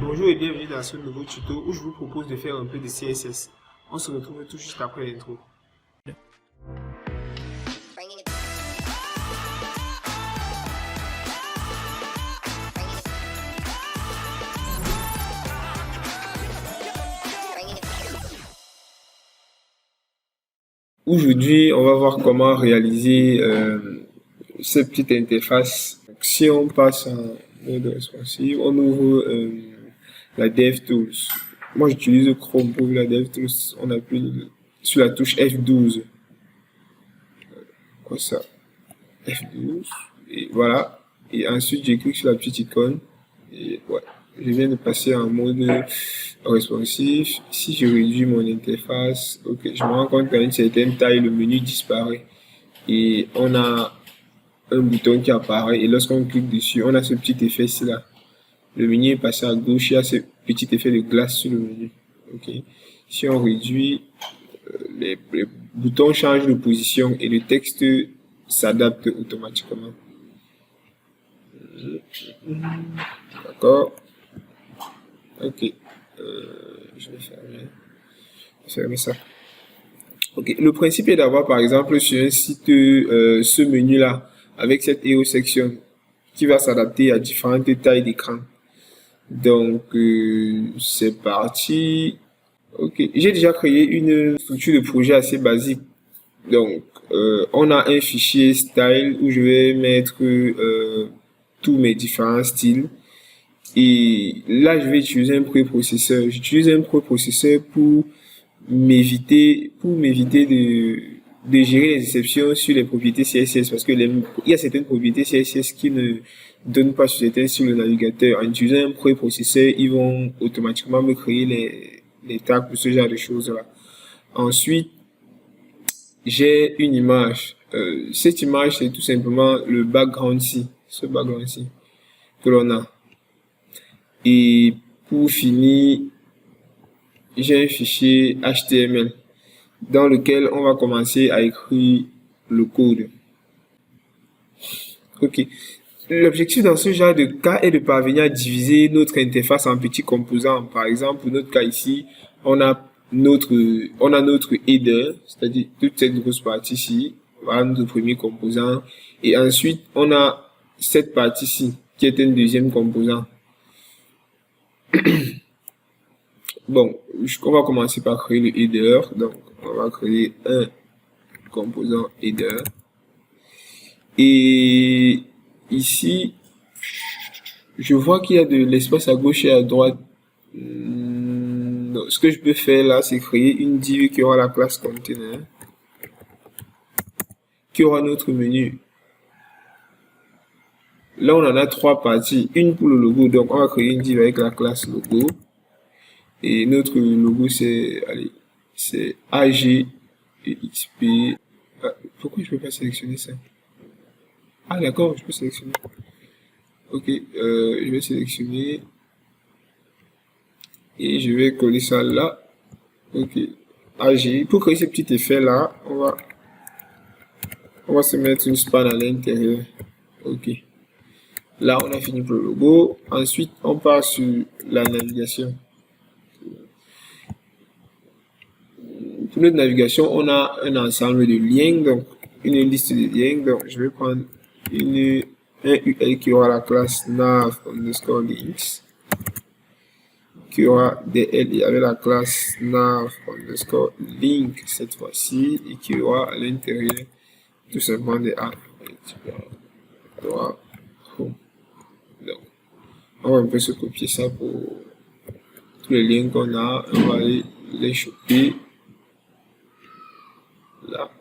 Bonjour et bienvenue dans ce nouveau tuto où je vous propose de faire un peu de CSS. On se retrouve tout juste après l'intro. Aujourd'hui, on va voir comment réaliser cette petite interface. Donc, si on passe en mode responsive, on ouvre la DevTools. Moi, j'utilise Chrome pour la DevTools. On appuie sur la touche F12. Comme ça. F12. Et voilà. Et ensuite, je clique sur la petite icône. Et ouais. Je viens de passer en mode responsive. Si je réduis mon interface, ok, je me rends compte qu'à une certaine taille, le menu disparaît. Et on a un bouton qui apparaît. Et lorsqu'on clique dessus, on a ce petit effet-ci là. Le menu est passé à gauche. Il y a ce petit effet de glace sur le menu. Ok. Si on réduit, les boutons changent de position et le texte s'adapte automatiquement. D'accord. Ok. Je vais fermer ça. Ok. Le principe est d'avoir, par exemple, sur un site, ce menu-là, avec cette EO section, qui va s'adapter à différentes tailles d'écran. Donc, c'est parti. Ok. J'ai déjà créé une structure de projet assez basique. Donc, on a un fichier style où je vais mettre tous mes différents styles. Et là, je vais utiliser un préprocesseur. J'utilise un préprocesseur pour m'éviter de gérer les exceptions sur les propriétés CSS parce que il y a certaines propriétés CSS qui ne donnent pas sur certains sur le navigateur. En utilisant un préprocesseur, ils vont automatiquement me créer les tags pour ce genre de choses-là. Ensuite, j'ai une image. Cette image, c'est tout simplement le background-ci, ce background-ci que l'on a. Et pour finir, j'ai un fichier HTML dans lequel on va commencer à écrire le code. Ok. L'objectif dans ce genre de cas est de parvenir à diviser notre interface en petits composants. Par exemple, pour notre cas ici, on a notre header, c'est-à-dire toute cette grosse partie-ci, voilà notre premier composant. Et ensuite, on a cette partie-ci, qui est un deuxième composant. Bon, on va commencer par créer le header. Donc, on va créer un composant header. Et ici, je vois qu'il y a de l'espace à gauche et à droite. Ce que je peux faire là, c'est créer une div qui aura la classe container, qui aura notre menu. Là, on en a trois parties. Une pour le logo, donc on va créer une div avec la classe logo. Et notre logo, c'est, allez, c'est AG et XP. Ah, pourquoi je peux pas sélectionner ça? Ah, d'accord, je peux sélectionner. Ok, je vais sélectionner. Et je vais coller ça là. Ok, AG. Pour créer ce petit effet là, on va se mettre une span à l'intérieur. Ok. Là, on a fini pour le logo. Ensuite, on part sur la navigation. Pour notre navigation, on a un ensemble de liens, donc une liste de liens. Donc, je vais prendre un UL qui aura la classe nav underscore links, qui aura des LI avec la classe nav underscore link cette fois-ci, et qui aura à l'intérieur tout simplement des A. Donc, on va un peu se copier ça pour tous les liens qu'on a. On va aller les choper là.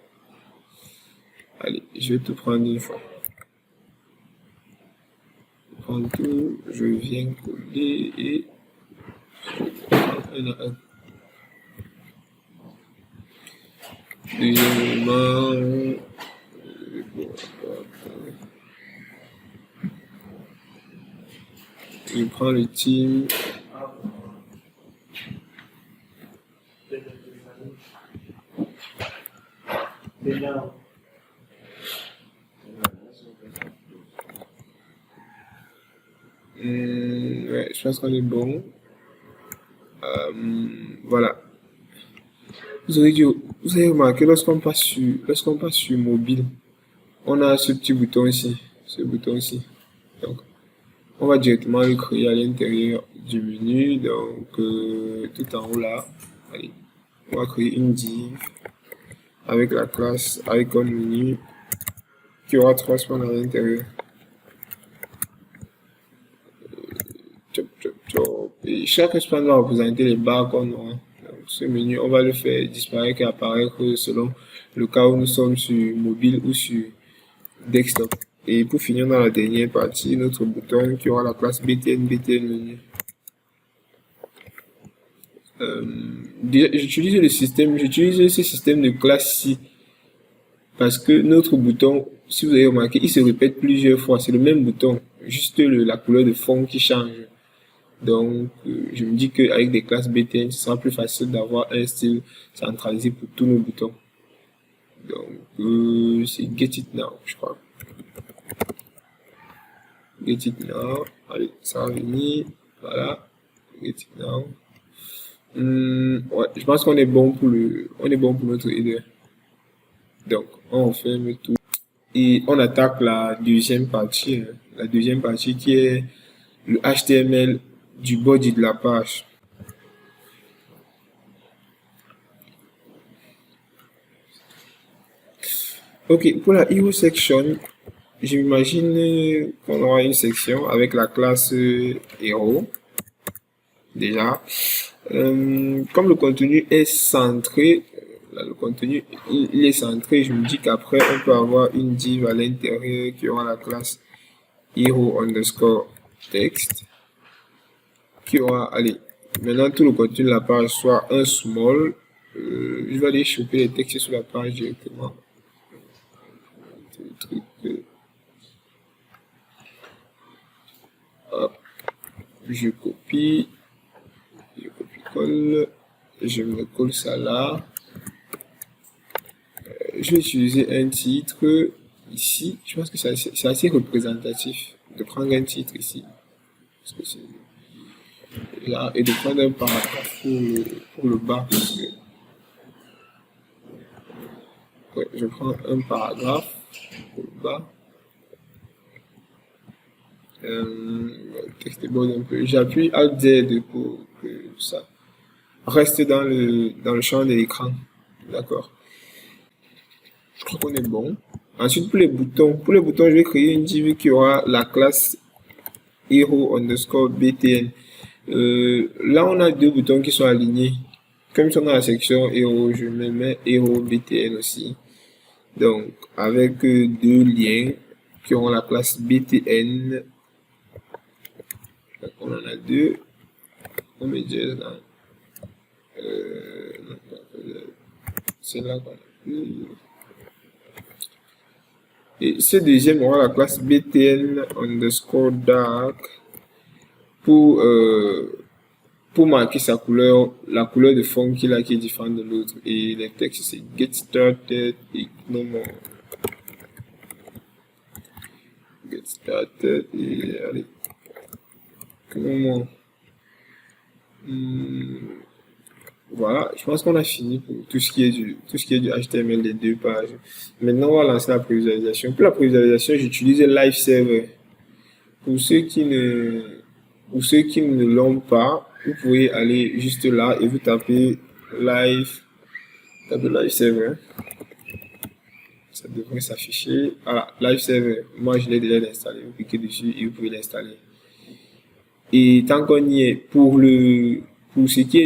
Allez, je vais tout prendre une fois. Je prends tout, je viens coller et je prends un à un. Deuxièmement, je prends le team. Ouais, je pense qu'on est bon. Voilà. Vous avez remarqué, lorsqu'on passe sur mobile, on a ce petit bouton ici. Ce bouton ici. Donc, on va directement le créer à l'intérieur du menu. Donc, tout en haut là. Allez, on va créer une div avec la classe icon menu qui aura 3 spans à l'intérieur. Et chaque span va représenter les barres qu'on aura. Donc, ce menu, on va le faire disparaître et apparaître selon le cas où nous sommes sur mobile ou sur desktop. Et pour finir dans la dernière partie, notre bouton qui aura la classe btn menu. J'utilise ce système de classe-ci parce que notre bouton, si vous avez remarqué, il se répète plusieurs fois. C'est le même bouton, juste la couleur de fond qui change. Donc, je me dis qu'avec des classes btn, ce sera plus facile d'avoir un style centralisé pour tous nos boutons. Donc, c'est get it now, je crois. Get it now. Allez, ça va venir. Voilà. Get it now. Ouais, je pense qu'on est bon pour notre header. Donc, on ferme tout. Et on attaque la deuxième partie. La deuxième partie qui est le HTML du body de la page. Ok, pour la hero section, j'imagine qu'on aura une section avec la classe hero. Déjà, comme le contenu est centré, là, le contenu il est centré, je me dis qu'après on peut avoir une div à l'intérieur qui aura la classe hero underscore text qui aura, allez, maintenant tout le contenu de la page soit un small. Je vais aller choper les textes sur la page directement. Hop, je copie, colle, je me colle ça là. Je vais utiliser un titre ici. Je pense que c'est assez représentatif de prendre un titre ici. Parce que c'est là, et de prendre un paragraphe pour le bas. Parce que, ouais, je prends un paragraphe pour le bas. Le texte est bon un peu. J'appuie Alt Z pour que ça reste dans le champ de l'écran. D'accord. Je crois qu'on est bon. Ensuite, pour les boutons, je vais créer une div qui aura la classe hero underscore btn. Là, on a deux boutons qui sont alignés. Comme ils sont dans la section hero, je me mets hero btn aussi. Donc, avec deux liens qui auront la classe btn. Donc, on en a deux. On met déjà là. C'est là qu'on a plus. Et ce deuxième aura la classe btn underscore dark pour marquer sa couleur, la couleur de fond qui est différente de l'autre. Et les textes c'est get started et no more. Get started et allez. No more. Voilà, je pense qu'on a fini pour tout ce qui est du HTML des deux pages. Maintenant, on va lancer la prévisualisation. Pour la prévisualisation, j'utilise Live Server. Pour ceux qui ne l'ont pas, vous pouvez aller juste là et vous tapez Live Server. Ça devrait s'afficher. Voilà, Live Server. Moi, je l'ai déjà installé. Vous cliquez dessus et vous pouvez l'installer. Et tant qu'on y est, pour ce qui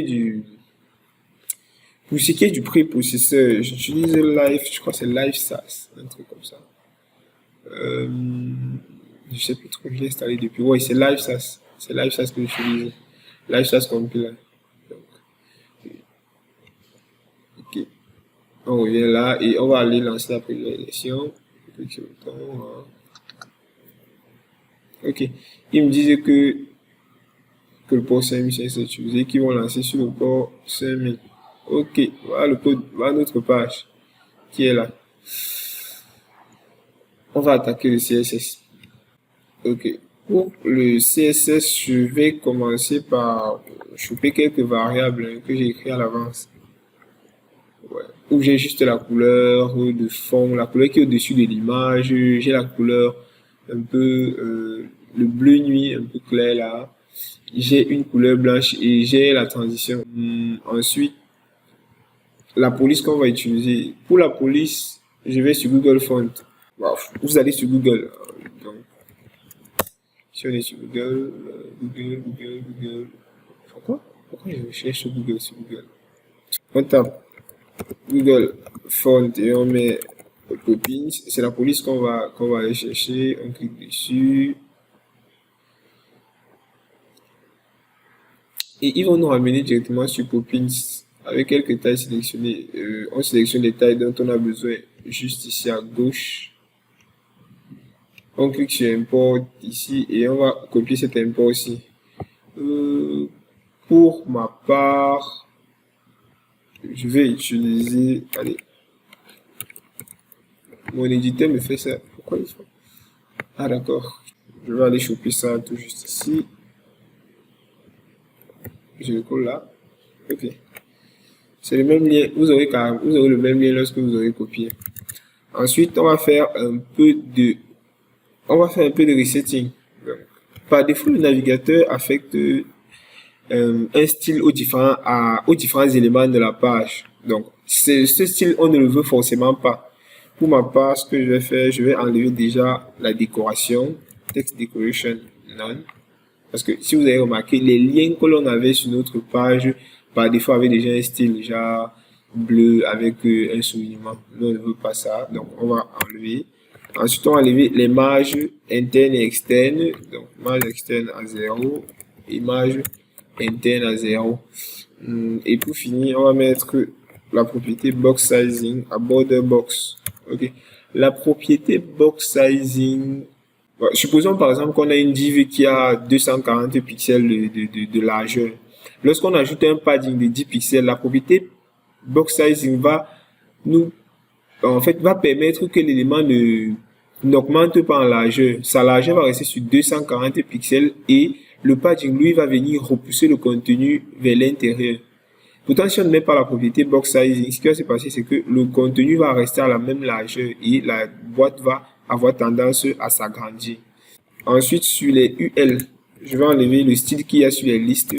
est du préprocesseur, j'utilise Live, je crois que c'est Live SAS, un truc comme ça. Je sais plus trop, je l'ai installé depuis. Ouais, c'est Live SAS. C'est Live SAS que j'utilise. Live SAS Compiler. Ok. On revient là et on va aller lancer la prévisualisation. Ok. Il me disait que le port 5000 est utilisé, qui vont lancer sur le port 5000. Ok, voilà le code, voilà notre page qui est là. On va attaquer le CSS. Ok, Pour le CSS, je vais commencer par choper quelques variables que j'ai écrites à l'avance. Ouais. Où j'ai juste la couleur de fond, la couleur qui est au-dessus de l'image, j'ai la couleur un peu le bleu nuit un peu clair là, j'ai une couleur blanche et j'ai la transition. Ensuite, la police qu'on va utiliser. Pour la police, je vais sur Google Font. Wow. Vous allez sur Google. Donc, si on est sur Google, Google. Pourquoi je cherche sur Google, On tape Google Font et on met Poppins. C'est la police qu'on va aller chercher. On clique dessus. Et ils vont nous ramener directement sur Poppins avec quelques tailles sélectionnées. On sélectionne les tailles dont on a besoin juste ici à gauche. On clique sur import ici et on va copier cet import aussi. Pour ma part, je vais utiliser, allez, mon éditeur me fait ça. Pourquoi il fait? Ah d'accord, je vais aller choper ça tout juste ici. Je le colle là. Ok. C'est le même lien. Vous aurez le même lien lorsque vous aurez copié. Ensuite, on va faire un peu de resetting. Donc, par défaut, le navigateur affecte un style aux différents éléments de la page. Donc, ce style, on ne le veut forcément pas. Pour ma part, ce que je vais faire, je vais enlever déjà la décoration, text decoration none. Parce que si vous avez remarqué, les liens que l'on avait sur notre page, par défaut, avaient déjà un style genre bleu avec un soulignement. Nous, on ne veut pas ça. Donc, on va enlever. Ensuite, on va enlever les marges internes et externes. Donc, marge externe à 0 et marge interne à 0. Et pour finir, on va mettre la propriété box sizing à border box. Ok. La propriété box sizing, supposons par exemple qu'on a une div qui a 240 pixels de largeur. Lorsqu'on ajoute un padding de 10 pixels, la propriété box sizing va permettre que l'élément n'augmente pas en largeur. Sa largeur va rester sur 240 pixels et le padding, lui, va venir repousser le contenu vers l'intérieur. Pourtant, si on ne met pas la propriété box sizing, ce qui va se passer, c'est que le contenu va rester à la même largeur et la boîte va avoir tendance à s'agrandir. Ensuite, sur les UL, je vais enlever le style qu'il y a sur les listes,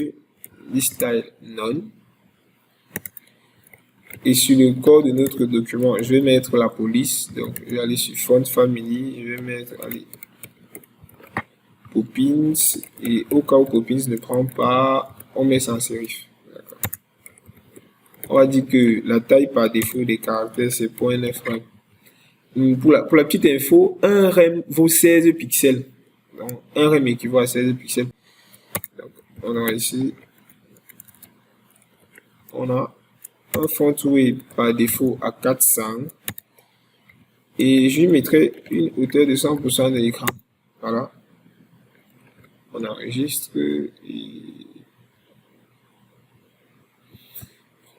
list style none. Et sur le corps de notre document, je vais mettre la police. Donc, je vais aller sur Font Family, je vais mettre, allez, Poppins. Et au cas où Poppins ne prend pas, on met sans serif. On va dire que la taille par défaut des caractères, c'est 0.9 rem. Pour la petite info, un rem vaut 16 pixels. Donc, un rem équivaut à 16 pixels. Donc, on a ici, on a un font weight par défaut à 400. Et je lui mettrai une hauteur de 100% de l'écran. Voilà. On enregistre et...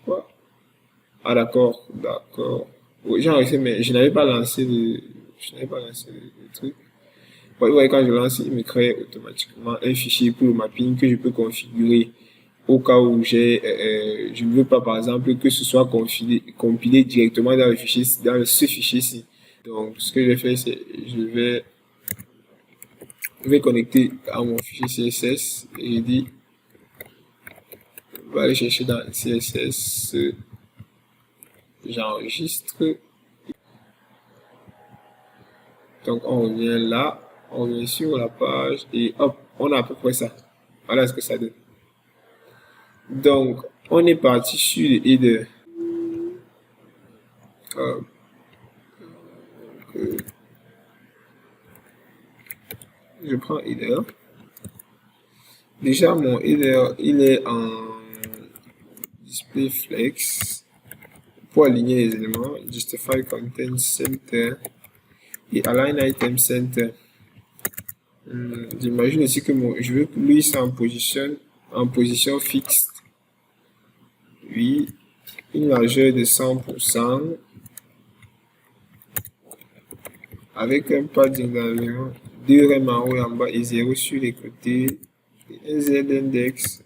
Pourquoi? Ah d'accord. Oui, j'ai enregistré, mais je n'avais pas lancé le truc. Vous voyez, quand je lance, il me crée automatiquement un fichier pour le mapping que je peux configurer au cas où je ne veux pas, par exemple, que ce soit compilé directement dans ce fichier-ci. Donc, ce que je vais faire, c'est, je vais connecter à mon fichier CSS et je dis, on va aller chercher dans CSS, j'enregistre. Donc, on revient là, on revient sur la page et hop, on a à peu près ça. Voilà ce que ça donne. Donc, on est parti sur le header. Je prends header. Déjà, mon header, il est en display flex pour aligner les éléments. Justify content center et align item center. J'imagine aussi que je veux que lui soit en position fixe. Oui, une largeur de 100% avec un padding d'environ 2 rem en haut et en bas et 0 sur les côtés. Un Z index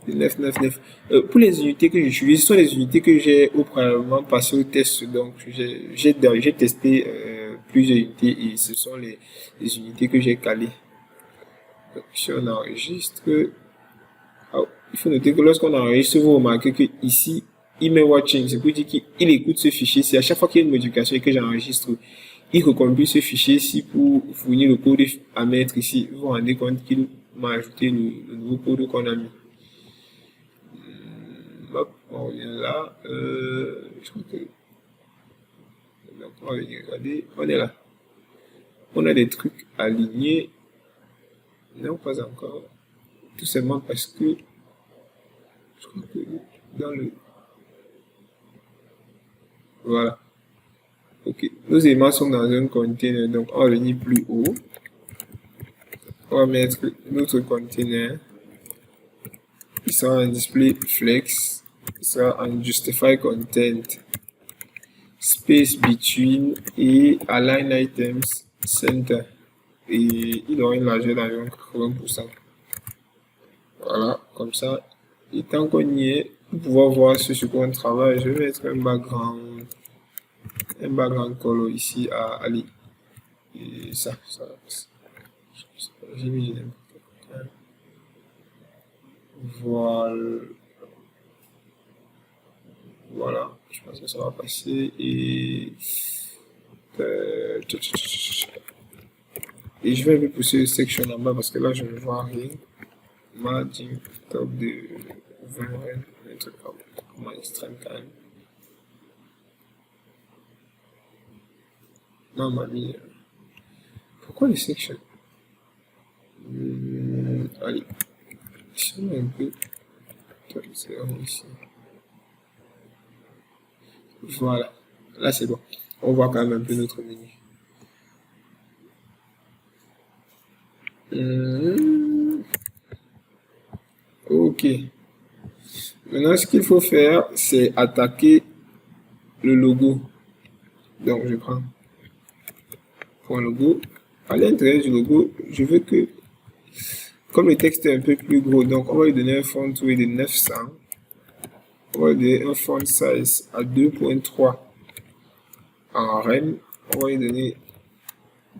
de 999. Pour les unités que j'utilise, ce sont les unités que j'ai auparavant passé au test. Donc, j'ai testé plusieurs unités et ce sont les unités que j'ai calées. Donc, si on enregistre, il faut noter que lorsqu'on enregistre, vous remarquez que ici, email watching, c'est pour dire qu'il écoute ce fichier. C'est à chaque fois qu'il y a une modification et que j'enregistre, il recompile ce fichier-ci pour fournir le code à mettre ici. Vous vous rendez compte qu'il m'a ajouté le nouveau code qu'on a mis. Hop, on revient là. Je crois que... Donc, on va venir regarder. On est là. On a des trucs alignés. Non, pas encore. Tout simplement parce que je crois que dans le... Voilà. Ok. Nos éléments sont dans un container. Donc, on va venir plus haut. On va mettre notre container. Il sera en display flex. Il sera en justify content. Space between et align items center. Et il aura une largeur d'environ 80%. Voilà, comme ça. Et tant qu'on y est, pour pouvoir voir ce sur quoi on travaille, je vais mettre un background color ici à aller. Et ça. J'ai mis n'importe quoi. Voilà, je pense que ça va passer et je vais un peu pousser le section en bas parce que là je ne vois rien. Margin top de 20 un truc comme extrême quand même. Non, mamie, pourquoi les sections? Allez, si on a un peu, c'est ici. Voilà, là c'est bon. On voit quand même un peu notre menu. Ok. Maintenant, ce qu'il faut faire, c'est attaquer le logo. Donc, je prends un logo. À l'intérieur du logo, je veux que, comme le texte est un peu plus gros, donc on va lui donner un font weight de 900. On va lui donner un font size à 2.3 en rem. On va lui donner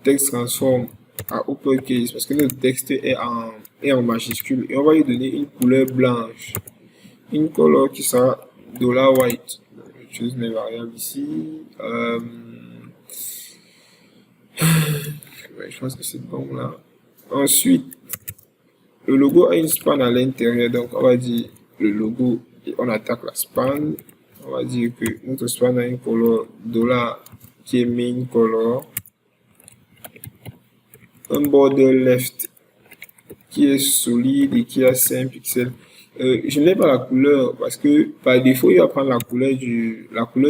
texte transform à uppercase parce que notre texte est en majuscule. Et on va lui donner une couleur blanche. Une couleur qui sera $white. J'utilise mes variables ici. Ouais, je pense que c'est bon là. Ensuite, le logo a une span à l'intérieur. Donc, on va dire le logo et on attaque la span. On va dire que notre span a une couleur $, qui est main color. Un border left qui est solide et qui a 5 pixels. Je n'ai pas la couleur parce que par défaut, il va prendre la couleur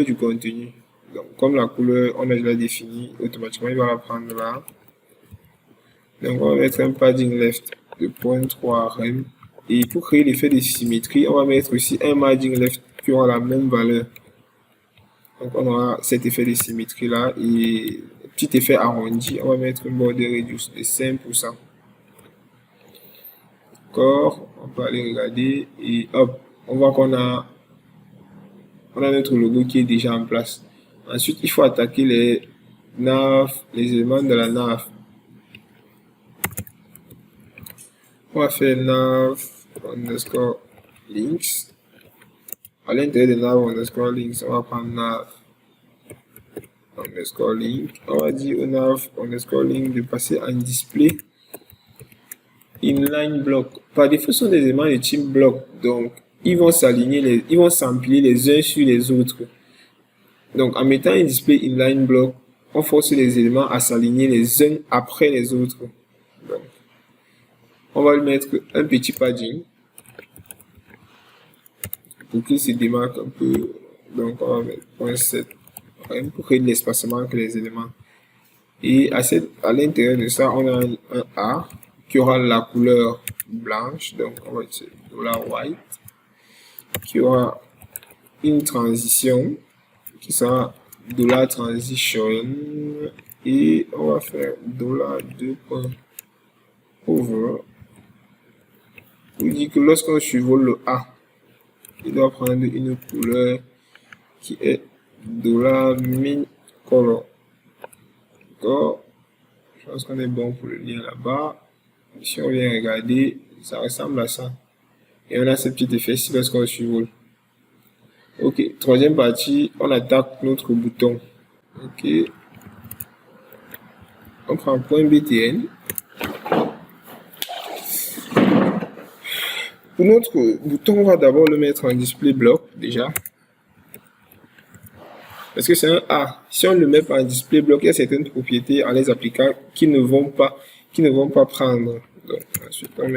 du contenu. Donc, comme la couleur, on a déjà défini, automatiquement, il va la prendre là. Donc, on va mettre un padding left de 0.3 rem. Et pour créer l'effet de symétrie, on va mettre aussi un margin left qui aura la même valeur. Donc, on aura cet effet de symétrie là. Et petit effet arrondi, on va mettre un border reduce de 5%. D'accord, on peut aller regarder et hop, on voit qu'on a notre logo qui est déjà en place. Ensuite, il faut attaquer les éléments de la nav. On va faire nav underscore links. À l'intérieur de nav underscore links, on va prendre nav underscore link. On va dire au nav underscore link de passer en display inline block. Par défaut, ce sont des éléments de type block. Donc, ils vont s'aligner, ils vont s'empiler les uns sur les autres. Donc, en mettant un display inline block, on force les éléments à s'aligner les uns après les autres. Donc, on va lui mettre un petit padding pour qu'il se démarque un peu. Donc, on va mettre 0.7 pour créer de l'espacement entre les éléments. Et à l'intérieur de ça, on a un A qui aura la couleur blanche. Donc, on va utiliser $white qui aura une transition qui sera $transition et on va faire $2.over. On dit que lorsqu'on survole le A, il doit prendre une couleur qui est $min_color. D'accord? Je pense qu'on est bon pour le lire là-bas. Si on vient regarder, ça ressemble à ça. Et on a ce petit effet ici lorsqu'on survole. Ok, troisième partie, on attaque notre bouton. Ok. On prend .btn. Pour notre bouton, on va d'abord le mettre en display block déjà. Parce que c'est un A. Si on ne le met pas en display block, il y a certaines propriétés en les appliquant qui ne vont pas prendre. Donc ensuite on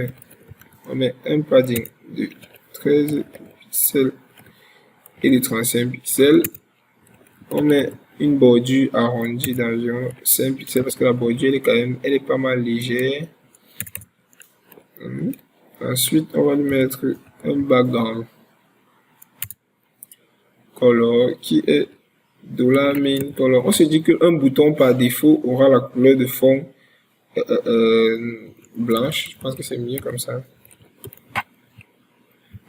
met un padding de 13 pixels et de 35 pixels. On met une bordure arrondie d'environ 5 pixels parce que la bordure elle est pas mal légère. Ensuite, on va lui mettre un background color qui est $main_color. On se dit qu'un bouton par défaut aura la couleur de fond blanche. Je pense que c'est mieux comme ça.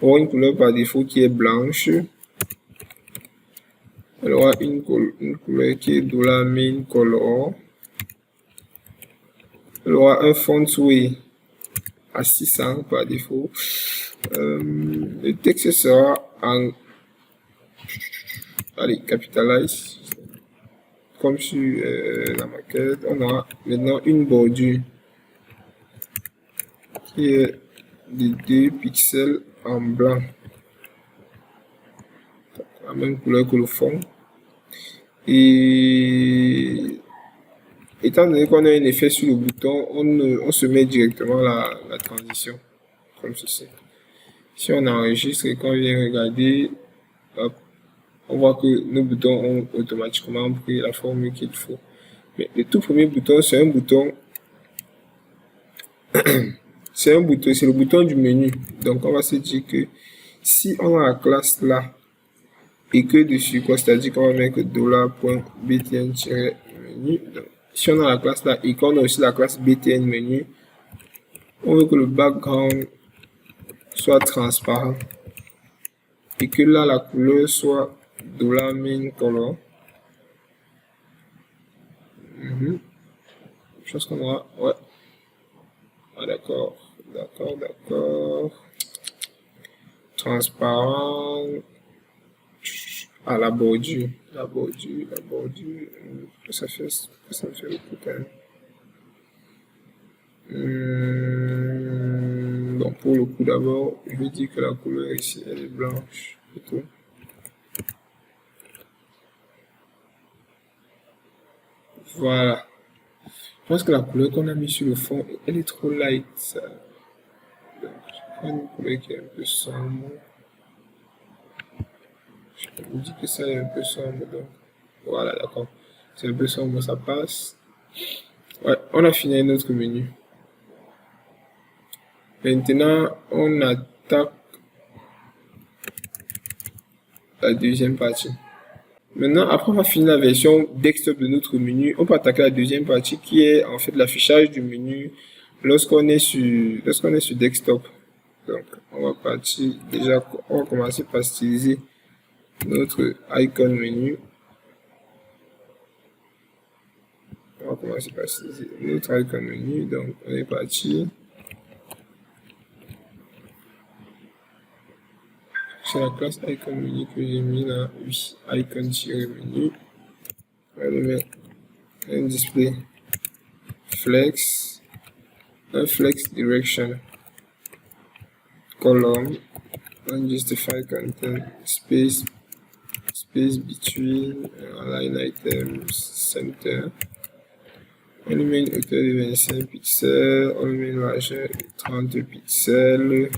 On aura une couleur par défaut qui est blanche. Elle aura une couleur qui est $main_color. Elle aura un font weight à 600 par défaut. Le texte sera en capitalize comme sur la maquette. On a maintenant une bordure qui est de 2 pixels en blanc, la même couleur que le fond. Et étant donné qu'on a un effet sur le bouton, on se met directement la transition comme ceci. Si on enregistre et qu'on vient regarder, hop, on voit que nos boutons ont automatiquement pris la forme qu'il faut. Mais le tout premier bouton, c'est un bouton, c'est le bouton du menu. Donc on va se dire que si on a la classe là et que dessus, c'est-à-dire qu'on va mettre $.btn-menu. Si on a la classe là et qu'on a aussi la classe btn menu, on veut que le background soit transparent et que là la couleur soit $main_color. Je pense qu'on aura, ouais. Ah, d'accord. Transparent à la bordure. Ça me fait beaucoup quand même. Donc pour le coup d'abord, je vais dire que la couleur ici elle est blanche plutôt. Voilà. Je pense que la couleur qu'on a mis sur le fond, elle est trop light. Ça. Donc, je prends une couleur qui est un peu sombre. Je me dis que ça est un peu sombre. Donc, voilà, d'accord. C'est un peu sombre, ça passe. Ouais, on a fini notre menu. Maintenant, on attaque la deuxième partie. Maintenant, après avoir fini la version desktop de notre menu, on peut attaquer la deuxième partie qui est en fait l'affichage du menu lorsqu'on est sur desktop. Donc, on va commencer par styliser notre icon menu. Donc, on est parti. C'est la classe icon menu que j'ai mis là, oui, icon-menu. On va le mettre un display flex, un flex direction, column, unjustified content, space between, line items, center. On lui met une hauteur de 25 pixels, on lui met une largeur de 30 pixels.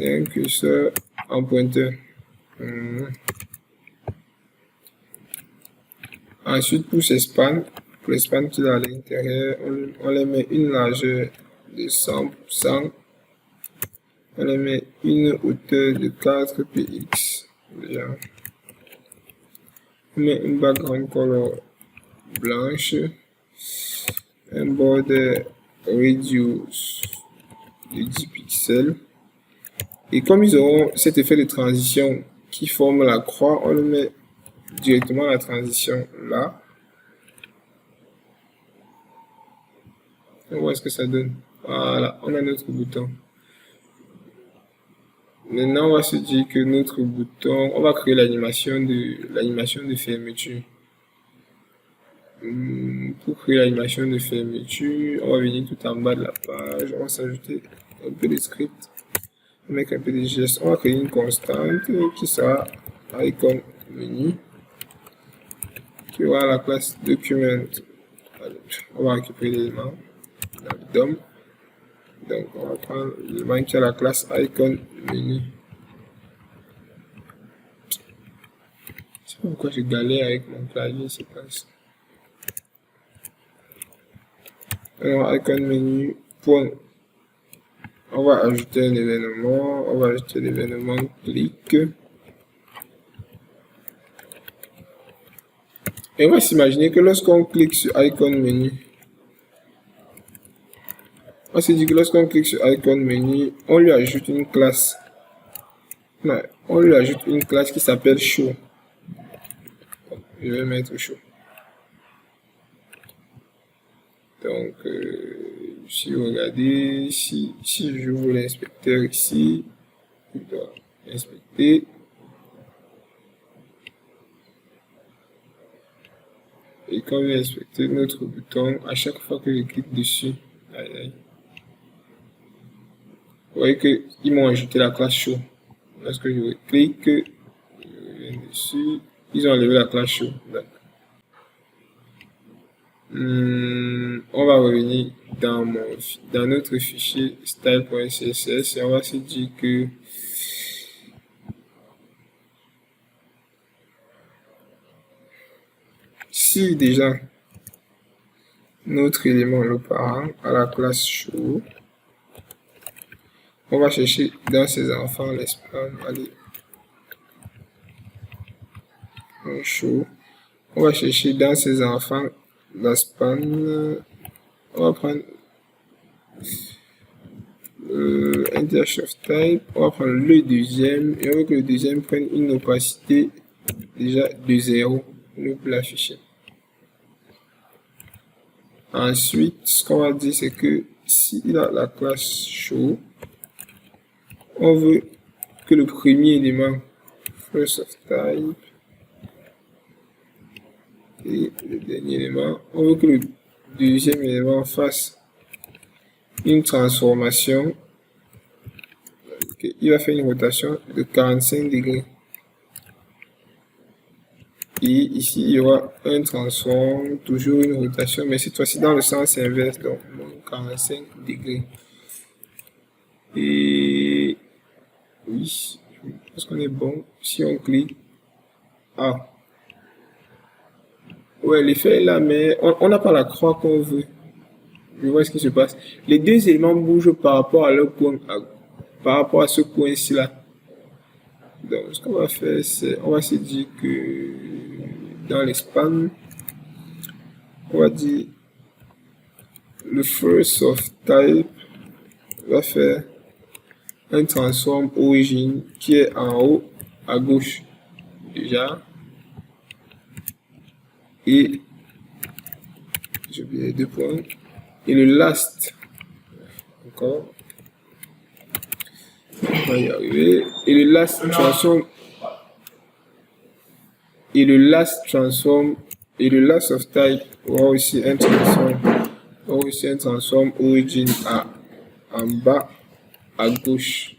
Et un curseur en pointeur. Ensuite, pour les spans qui sont à l'intérieur, on les met une largeur de 100%. On les met une hauteur de 4 px. Déjà. On met une background color blanche, un border radius de 10 pixels. Et comme ils auront cet effet de transition qui forme la croix, on le met directement la transition là. On voit ce que ça donne. Voilà, on a notre bouton. Maintenant, on va se dire que notre bouton, on va créer l'animation de fermeture. Pour créer l'animation de fermeture, on va venir tout en bas de la page, on va s'ajouter un peu de script, avec un peu de gestes. On va créer une constante qui sera icon menu, qui aura la classe document. On va récupérer l'élément dans le DOM. Donc, on va prendre l'élément qui a la classe icon menu. Je sais pas pourquoi je galère avec mon clavier, c'est pas ça. Alors, icon menu, point. On va ajouter un événement. On va ajouter l'événement clic. Et on va s'imaginer que lorsqu'on clique sur icon menu, on se dit que lorsqu'on clique sur icon menu, on lui ajoute une classe. Non, on lui ajoute une classe qui s'appelle show. Je vais mettre show. Donc, si vous regardez, si j'ouvre l'inspecteur ici, je dois inspecter. Et quand je vais inspecter notre bouton, à chaque fois que je clique dessus, vous voyez qu'ils m'ont ajouté la classe show. Lorsque je clique, je viens dessus, ils ont enlevé la classe show. On va revenir dans notre fichier style.css et on va se dire que si déjà notre élément le parent a la classe show, on va chercher dans ses enfants l'espace, allez, show, on va chercher dans ses enfants la span, on va prendre intershove type, on va prendre le deuxième et on veut que le deuxième prenne une opacité déjà de 0 pour l'afficher. Ensuite, ce qu'on va dire c'est que s'il a la classe show, on veut que le premier élément first of type et le dernier élément, on veut que le deuxième élément fasse une transformation. Okay. Il va faire une rotation de 45 degrés. Et ici, il y aura un transform, toujours une rotation, mais cette fois-ci dans le sens inverse, donc 45 degrés. Et oui, je pense qu'on est bon. Si on clique, ouais, l'effet est là, mais on n'a pas la croix qu'on veut. Je vois ce qui se passe. Les deux éléments bougent par rapport à leur point, par rapport à ce point-ci là. Donc, ce qu'on va faire, c'est, on va se dire que dans l'espace, on va dire le first of type va faire un transform origine qui est en haut à gauche déjà. Et j'ai oublié les 2 points. Et le last, encore, on va y arriver. Et le last transform, et le last transform, et le last of type aura aussi un transform, origin en bas à gauche.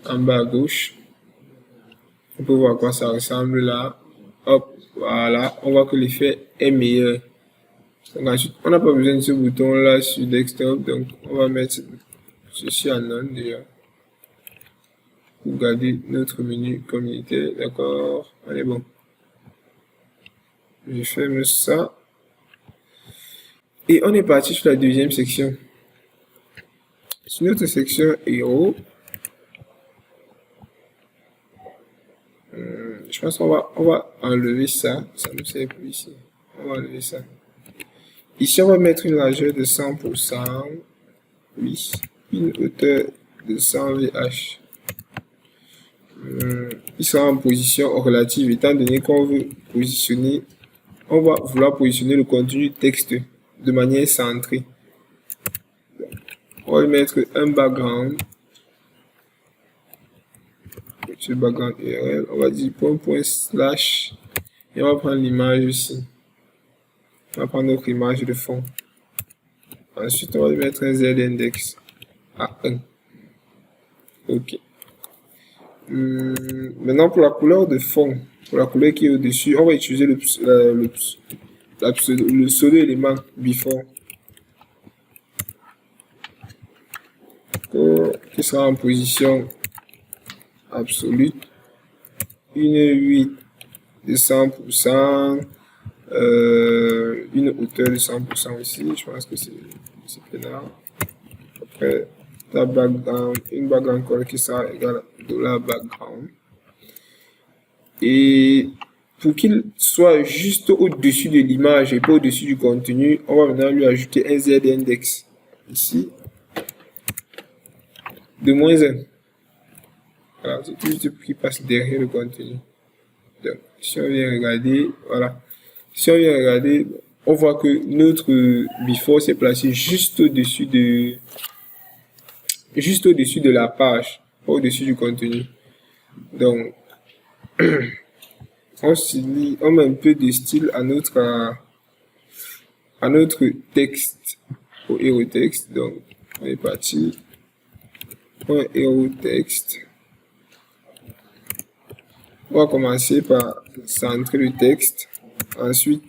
En bas à gauche. On peut voir à quoi ça ressemble là. Hop, voilà. On voit que l'effet est meilleur. Donc ensuite, on n'a pas besoin de ce bouton là sur desktop. Donc on va mettre ceci en on déjà. Pour garder notre menu communauté. D'accord. On est bon. Je ferme ça. Et on est parti sur la deuxième section. Sur notre section héros. Je pense qu'on va enlever ça. Ça ne sert plus ici. On va enlever ça. Ici, on va mettre une largeur de 100%. Oui. Une hauteur de 100 VH. Il sera en position relative étant donné qu'on veut positionner. On va vouloir positionner le contenu texte de manière centrée. On va mettre un background. Ce background URL, on va dire point slash et on va prendre l'image ici. On va prendre notre image de fond. Ensuite, on va mettre un z-index à 1. OK. Maintenant, pour la couleur de fond, pour la couleur qui est au-dessus, on va utiliser le pseudo élément before qui sera en position absolue. Une 8 de 100%, une hauteur de 100% aussi, je pense que c'est peinard. Après, ta background, une background color qui sera égale à $background. Et pour qu'il soit juste au-dessus de l'image et pas au-dessus du contenu, on va maintenant lui ajouter un z-index ici de -1. Voilà, c'est tout juste pour qu'il passe derrière le contenu. Donc, si on vient regarder, voilà. Si on vient regarder, on voit que notre before s'est placé juste au-dessus de la page, pas au-dessus du contenu. Donc, on met un peu de style à notre texte, au hero texte. Donc, on est parti. Un hero texte. On va commencer par centrer le texte. Ensuite,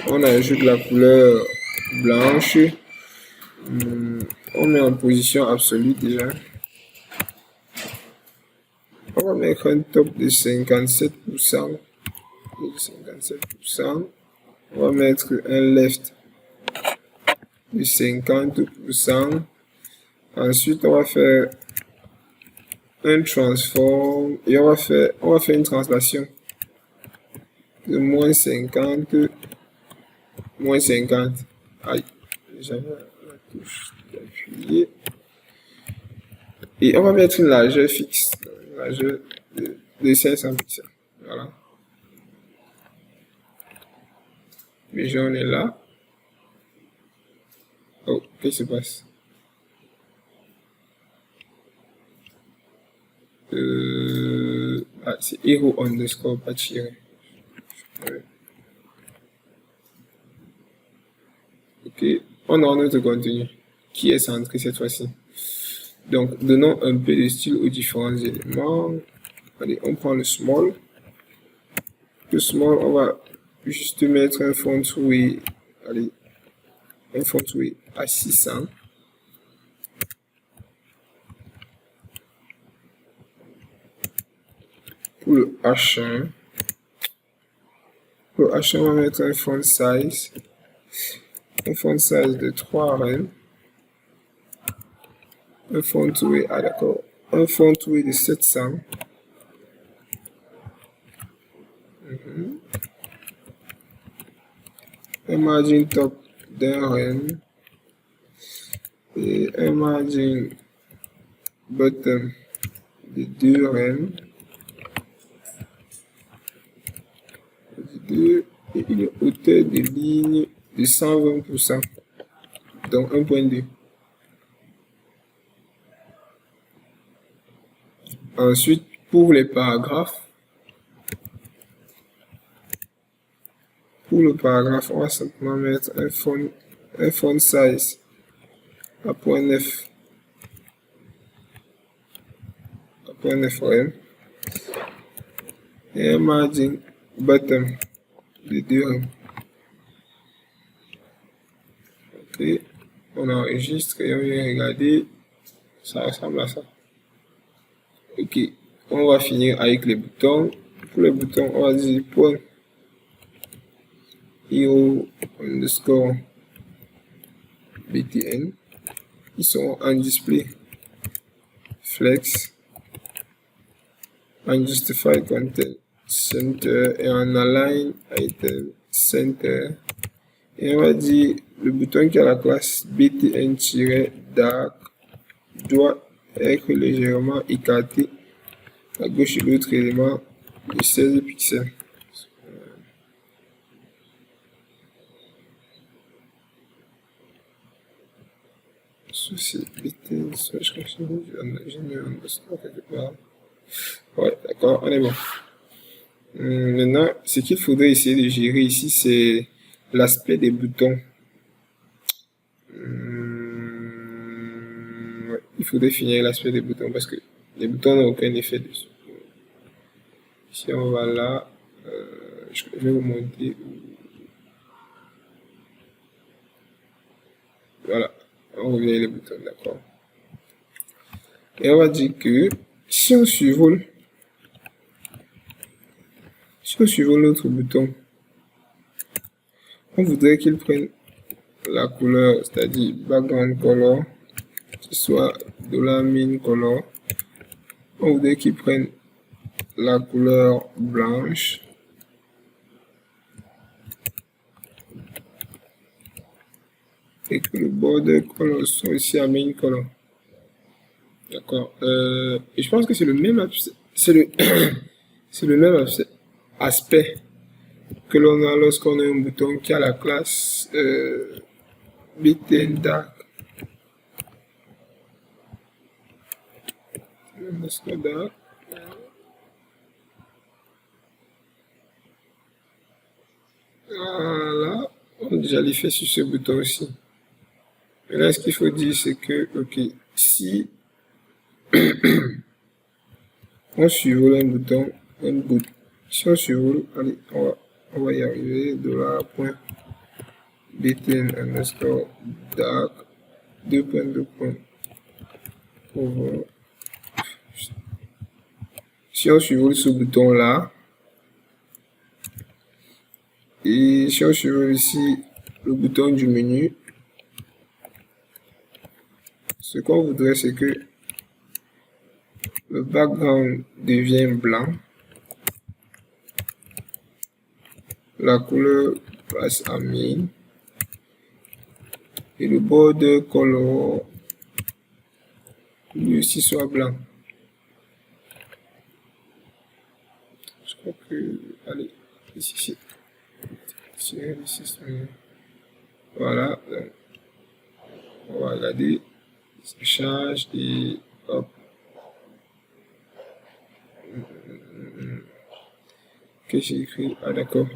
on ajoute la couleur blanche. On met en position absolue déjà. On va mettre un top de 57%. On va mettre un left de 50%. Ensuite, on va faire un transform et on va faire une translation de -50, -50. Aïe, j'avais la touche d'appuyer. Et on va mettre une largeur fixe, une largeur de 500 pixels. Voilà. Le jaune est là. Oh, qu'est-ce qui se passe? C'est hero underscore pas tiré. Ok, on a notre contenu qui est centré cette fois-ci. Donc, donnons un peu de style aux différents éléments. Allez, on prend le small. Le small, on va juste mettre un font weight. Allez, un font weight à 600. Pour le H1, on va mettre un font size de 3 rem. Un font weight, d'accord, un font weight de 700. Un margin top d'un rem et un margin bottom de 2 rem. Et une hauteur de ligne de 120%, donc 1.2. Ensuite, pour les paragraphes, on va simplement mettre un font size à 0.9 rem et un margin bottom de 2 rem. Ok, on enregistre et on vient regarder, ça ressemble à ça. Ok, on va finir avec les boutons. Pour les boutons, on va dire point hero underscore btn. Ils sont en display flex unjustified content center et en align item center. Et on va dire le bouton qui a la classe btn-dark doit être légèrement écarté à gauche de l'autre élément de 16 pixels. Ceci btn, je crois que j'ai mis un underscore quelque part. Ouais, d'accord, on est bon. Maintenant, ce qu'il faudrait essayer de gérer ici, c'est l'aspect des boutons. Ouais, il faudrait finir l'aspect des boutons parce que les boutons n'ont aucun effet dessus. Si on va là, je vais remonter. Voilà, on revient les boutons, d'accord. Et on va dire que si on survole l'autre bouton, on voudrait qu'il prenne la couleur, c'est-à-dire background color, qui soit $main color. On voudrait qu'il prenne la couleur blanche. Et que le border color soit aussi à main color. D'accord. Et je pense que c'est le même c'est le même aspect que l'on a lorsqu'on a un bouton qui a la classe btn dark. Voilà, on a déjà l'effet sur ce bouton aussi. Et là, ce qu'il faut dire, c'est que, ok, si on survole un bouton, si on survole, allez, on va y arriver, $.btn underscore dark 2.2. Si on survole ce bouton là, et si on survole ici le bouton du menu, ce qu'on voudrait, c'est que le background devient blanc, la couleur passe à main et le border color lui aussi soit blanc. Je crois que, allez, ici, voilà, on va regarder, ça charge et hop. Que j'ai écrit, ah d'accord.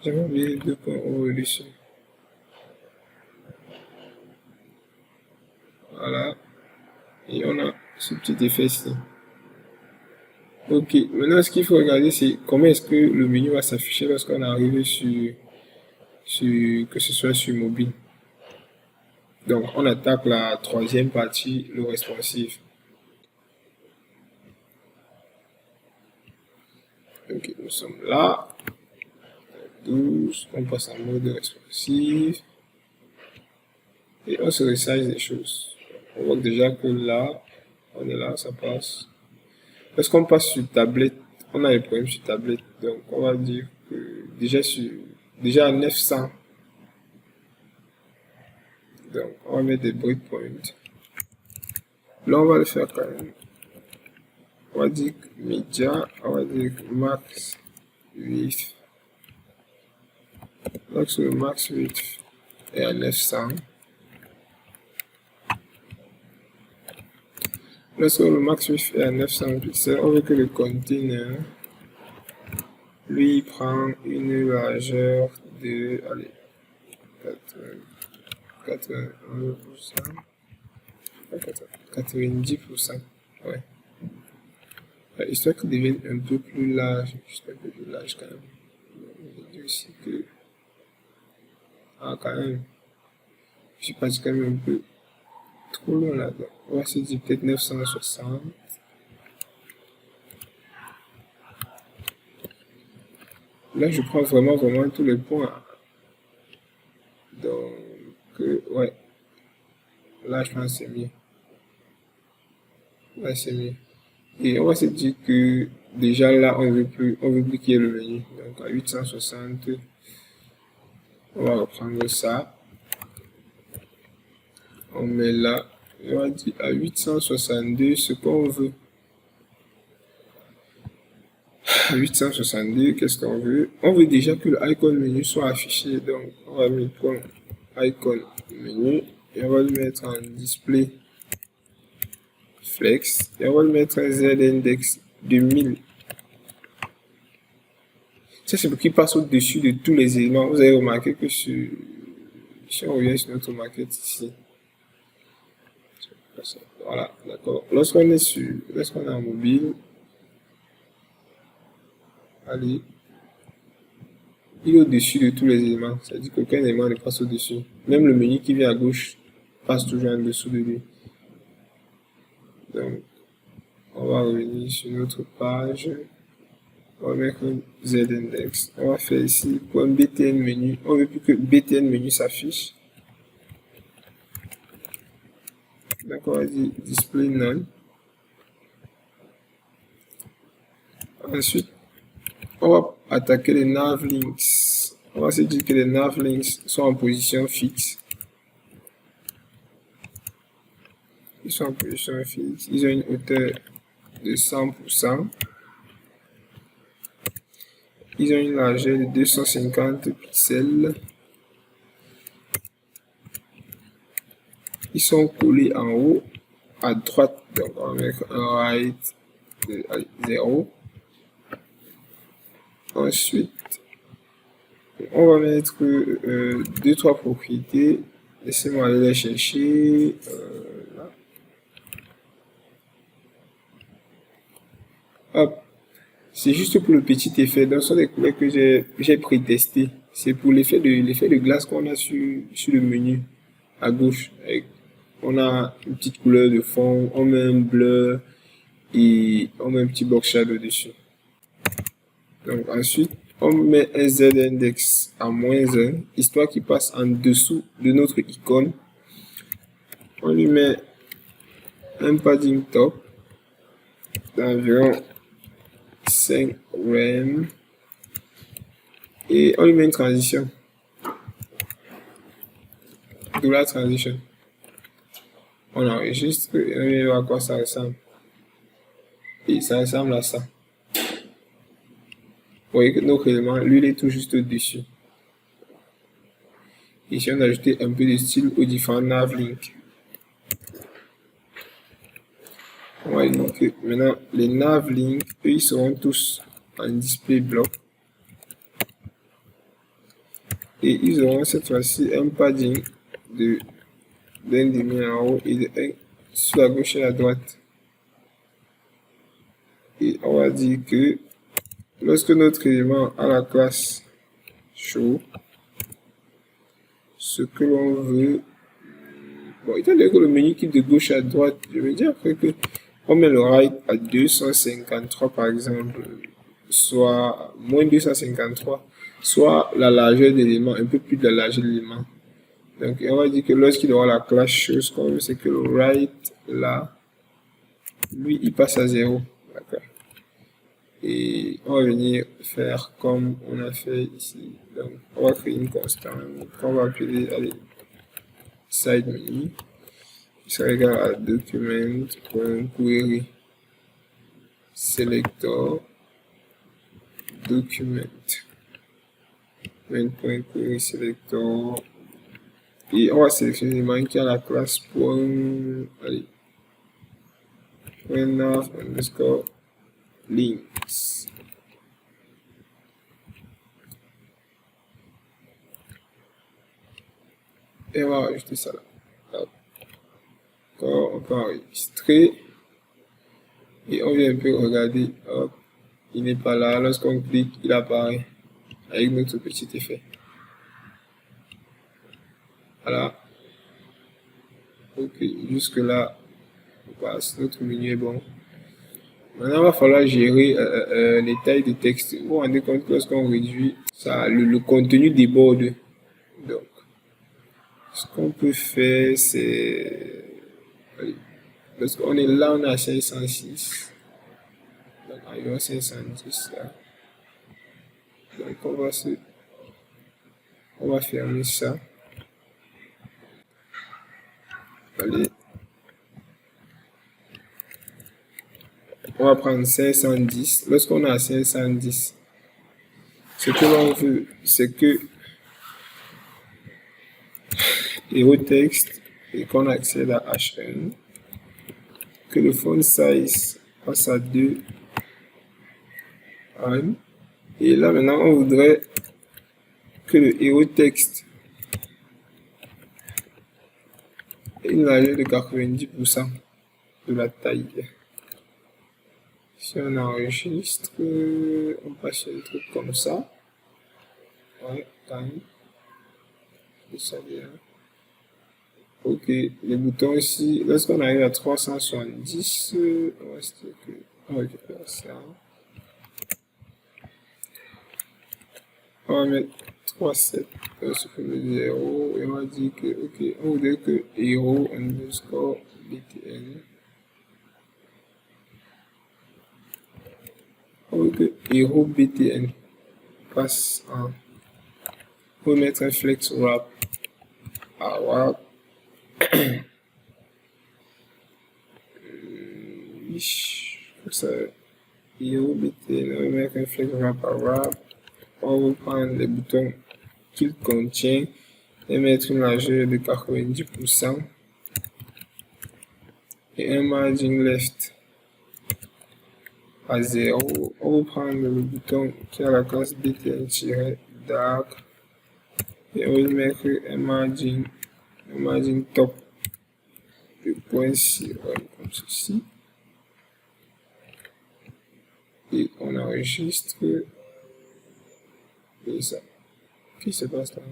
J'avais oublié 2 points évolution. Voilà. Et on a ce petit effet ici. Ok, maintenant ce qu'il faut regarder, c'est comment est-ce que le menu va s'afficher lorsqu'on arrive sur que ce soit sur mobile. Donc on attaque la troisième partie, le responsive. Ok, nous sommes là. 12, on passe en mode responsive. Et on se resize des choses. On voit déjà que là, on est là, ça passe. Lorsqu'on passe sur tablette, on a des problèmes sur tablette. Donc on va dire que déjà à 900. Donc on va mettre des breakpoints. Là on va le faire quand même. On va dire que média, on va dire que max width. Lorsque le max width est à 900. Lorsque le max width est à 900 pixels, on veut que le container lui prend une largeur de, allez, 90%, ouais. Histoire qu'il devienne un peu plus large, juste un peu plus large quand même. Je dis aussi que, quand même, je suis parti quand même un peu trop loin là. Donc, on va se dire peut-être 960. Là, je prends vraiment tous les points. Donc, ouais. Là, je pense que c'est mieux. Là, c'est mieux. Et on va se dire que déjà là, on veut plus qu'il y ait le menu. Donc à 860, on va reprendre ça. On met là, on va dire à 862 ce qu'on veut. À 862, qu'est-ce qu'on veut? On veut déjà que le icon menu soit affiché. Donc on va mettre icon menu et on va le mettre en display flex et on va le mettre en z-index de 1000. Ça, c'est pour qu'il passe au-dessus de tous les éléments. Vous avez remarqué que si on revient sur notre maquette ici, voilà, d'accord. Lorsqu'on est en mobile, allez, il est au-dessus de tous les éléments. C'est-à-dire qu'aucun élément ne passe au-dessus. Même le menu qui vient à gauche passe toujours en dessous de lui. Donc, on va revenir sur notre page. On va mettre un z-index. On va faire ici pour un btn menu. On veut plus que btn menu s'affiche. Donc, on va dire display none. Ensuite, on va attaquer les navlinks. On va se dire que les navlinks sont en position fixe. Ils sont en position fixe. Ils ont une hauteur de 100%. Ils ont une largeur de 250 pixels. Ils sont collés en haut à droite. Donc, on va mettre un right de 0. Ensuite, on va mettre 2-3 propriétés. Laissez-moi aller les chercher. Là. Hop. C'est juste pour le petit effet. Donc, ce sont des couleurs que j'ai pré-testé. C'est pour l'effet de glace qu'on a sur le menu à gauche. On a une petite couleur de fond, on met un bleu et on met un petit box shadow dessus. Donc ensuite, on met un z-index à -1, histoire qu'il passe en dessous de notre icône. On lui met un padding top d'environ 5 rem et on lui met une transition. De la transition. On enregistre et on voit à quoi ça ressemble. Et ça ressemble à ça. Vous voyez que notre élément, lui, il est tout juste au-dessus. Ici, on a ajouté un peu de style aux différents navlinks. On va dire que maintenant, les navlinks, eux, ils seront tous en display block. Et ils auront cette fois-ci un padding d'un demi en haut et d'un sur la gauche et la droite. Et on va dire que lorsque notre élément a la classe show, ce que l'on veut, bon, étant donné que le menu quitte de gauche à droite, je veux dire que on met le right à 253 par exemple, soit moins 253, soit la largeur d'élément, un peu plus de la largeur d'élément. Donc, on va dire que lorsqu'il aura la classe show, ce qu'on veut, c'est que le right là, lui, il passe à 0. D'accord. Et on va venir faire comme on a fait ici. Donc, on va créer une constante qu'on va appeler, allez, side menu, qui sera égal à document.query selector document.query selector et on va sélectionner l'élément qui a la classe .nav underscore links. Et on va rajouter ça là. D'accord, on peut enregistrer. Et on vient un peu regarder. Hop, il n'est pas là. Lorsqu'on clique, il apparaît avec notre petit effet. Voilà. Ok, jusque là, on passe. Notre menu est bon. Maintenant, il va falloir gérer les tailles de texte. Vous vous rendez compte que lorsqu'on réduit, ça, le contenu déborde. Donc, Ce qu'on peut faire, c'est... Lorsqu'on est là, on est à 506. Donc, environ 510 là. Donc, on va fermer ça. Allez. On va prendre 510. Lorsqu'on est à 510, ce que l'on veut, c'est que héros texte et qu'on accède à H1, que le font size passe à 2. Et là, maintenant, on voudrait que le héros texte ait une largeur de 90% de la taille. Si on enregistre, on passe un truc comme ça. Ouais, time. C'est ça bien. Ok, les boutons ici, lorsqu'on arrive à 370, on va se dire que on récupère ça. On va mettre 3,7 supprimer 0 et on va dire que, ok, on voudrait que hero underscore btn. On veut que hero btn passe en. On va mettre un flex wrap à wrap. Ça, hero btn, on va mettre un flex wrap à wrap. On va prendre les boutons qu'il contient et mettre une largeur de 90% et un margin left à 0. On va prendre le bouton qui a la classe btn-dark et on va mettre un margin top de 0.6 comme ceci. Et on enregistre. Et ça. Qu'est-ce qui se passe là?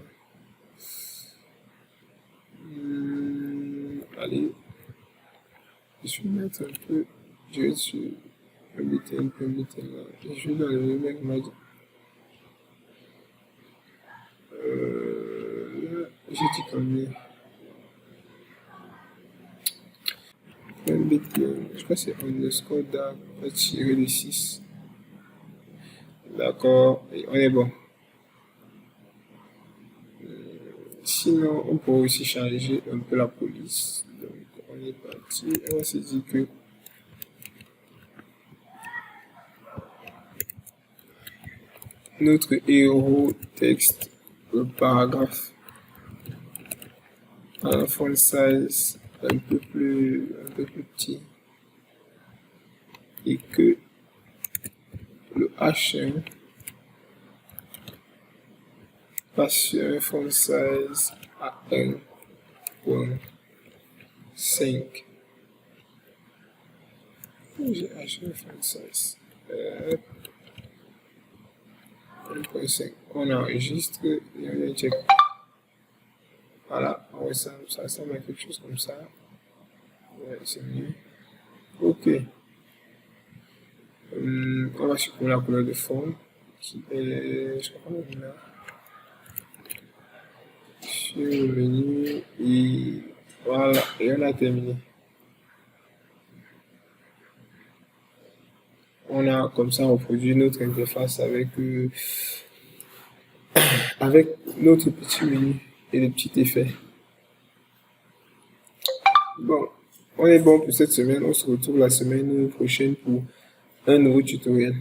Allez. Je vais mettre un peu. Je vais sur un btn là. Et je vais dans le même margin. Là, j'ai dit combien? Un btn. Je crois que c'est underscore dark. On va tirer le 6. D'accord. Et on est bon. Sinon, on peut aussi changer un peu la police. Donc, on est parti. On va se dire que notre héros texte, le paragraphe, a un font size un peu plus petit. Et que le H1 passe sur un font size à 1.5. J'ai acheté un font size. 1.5. On enregistre et on vient check. Voilà, ça ressemble à quelque chose comme ça. Ouais, c'est mieux. Ok. On va supprimer la couleur de fond qui est, je crois qu'on est là. Sur le menu et voilà, et on a terminé. On a comme ça reproduit notre interface avec notre petit menu et les petits effets. Bon, on est bon pour cette semaine. On se retrouve la semaine prochaine pour un nouveau tutoriel.